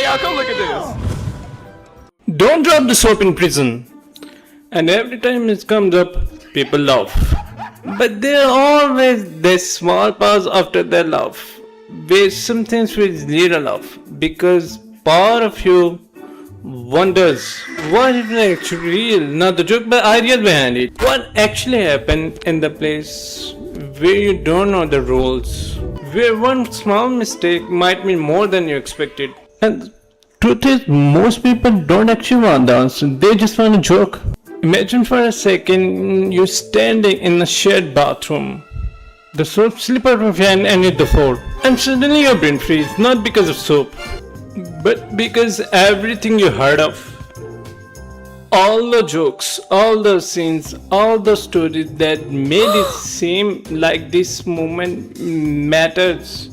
y'all, come look at this. Don't drop the soap in prison. And every time it comes up, people laugh. But there are always this small pause after the laugh, where sometimes feels little laugh, because part of you wonders what is actually real, not the joke but ideas behind it. What actually happened in the place where you don't know the rules, where one small mistake might mean more than you expected. And truth is, most people don't actually want the answer, they just want a joke. Imagine for a second you're standing in a shared bathroom. The soap slip out of your hand and hit the floor. And suddenly your brain freezes, not because of soap, but because everything you heard of. All the jokes, all the scenes, all the stories that made it seem like this moment matters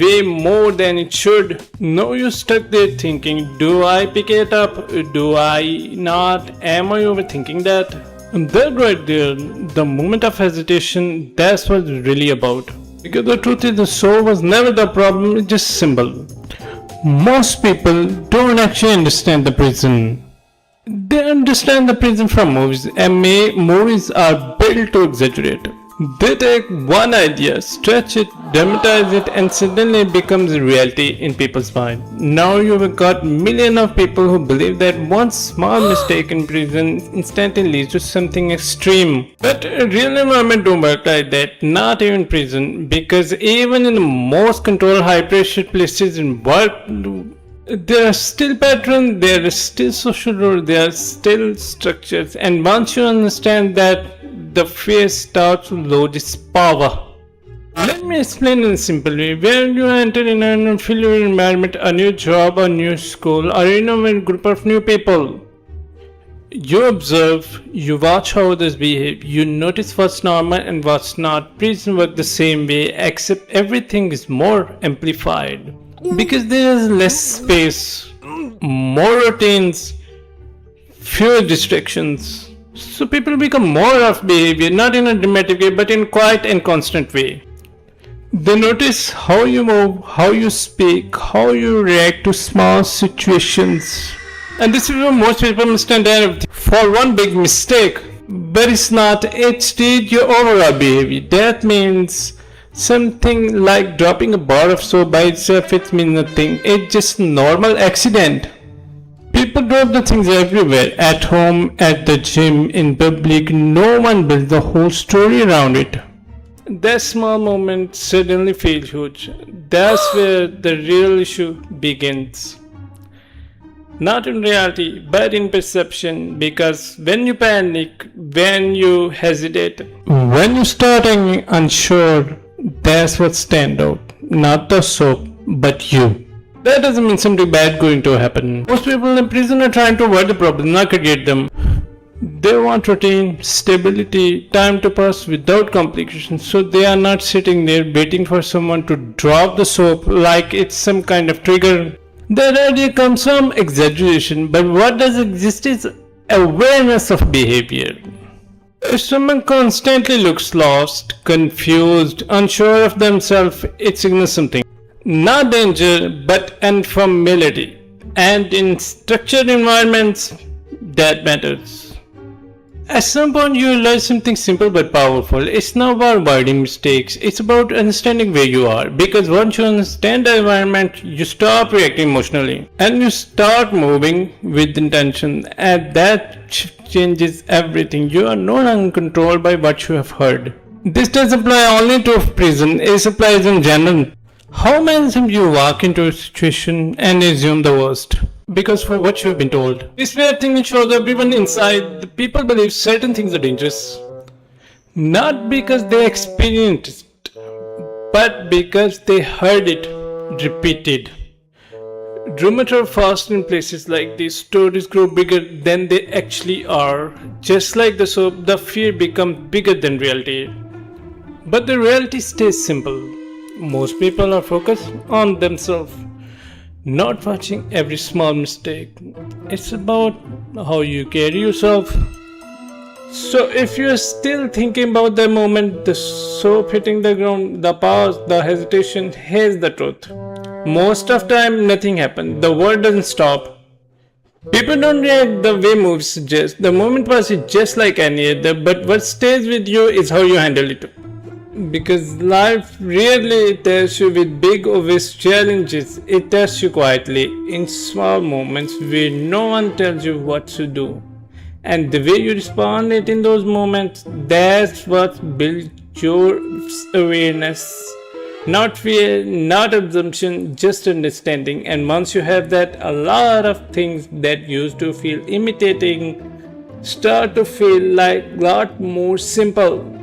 way more than it should. Now you're stuck there thinking, do I pick it up? Do I not? Am I overthinking that? And that right there, the moment of hesitation, that's what it's really about. Because the truth is, the soul was never the problem, it's just symbol. Most people don't actually understand the prison. They understand the prison from movies, and movies are built to exaggerate. They take one idea, stretch it, dramatize it, and suddenly it becomes reality in people's mind. Now you've got millions of people who believe that one small mistake in prison instantly leads to something extreme. But real environment don't work like that, not even prison, because even in the most controlled high-pressure places in work, there are still patterns, there are still social rules, there are still structures, and once you understand that, the fear starts to lose its power. Let me explain in a simple way. When you enter in an unfamiliar environment, a new job, a new school, or in a group of new people, you observe, you watch how others behave, you notice what's normal and what's not. Prison work the same way, except everything is more amplified. Because there is less space, more routines, fewer distractions. So people become more of behavior, not in a dramatic way, but in quiet and constant way. They notice how you move, how you speak, how you react to small situations. And this is where most people misunderstand for one big mistake. But it's not, it's your overall behavior. That means something like dropping a bar of soap by itself, it means nothing. It's just a normal accident. People drop the things everywhere, at home, at the gym, in public. No one builds the whole story around it. That small moment suddenly feels huge. That's where the real issue begins. Not in reality, but in perception, because when you panic, when you hesitate, when you're starting unsure, that's what stands out. Not the soap, but you. That doesn't mean something bad going to happen. Most people in prison are trying to avoid the problem, not create them. They want routine, stability, time to pass without complications, so they are not sitting there waiting for someone to drop the soap like it's some kind of trigger. That idea comes from exaggeration, but what does exist is awareness of behavior. If someone constantly looks lost, confused, unsure of themselves, it signals something. Not danger, but unfamiliarity. And in structured environments, that matters. At some point you realize something simple but powerful. It's not about avoiding mistakes, it's about understanding where you are. Because once you understand the environment, you stop reacting emotionally. And you start moving with intention. And that changes everything. You are no longer controlled by what you have heard. This doesn't apply only to prison, it applies in general. How many times you walk into a situation and assume the worst? Because for what you've been told. This way thing shows everyone inside, the people believe certain things are dangerous. Not because they experienced it, but because they heard it repeated. Rumors are fast in places like this, stories grow bigger than they actually are. Just like the soap, the fear becomes bigger than reality. But the reality stays simple. Most people are focused on themselves, not watching every small mistake. It's about how you carry yourself. So if you're still thinking about the moment, the soap hitting the ground, the pause, the hesitation, here's the truth. Most of time nothing happens. The world doesn't stop. People don't react the way movies suggest. The moment passes just like any other, but what stays with you is how you handle it. Because life rarely tests you with big obvious challenges, it tests you quietly in small moments where no one tells you what to do. And the way you respond it in those moments, that's what builds your awareness. Not fear, not assumption, just understanding. And once you have that, a lot of things that used to feel imitating start to feel like a lot more simple.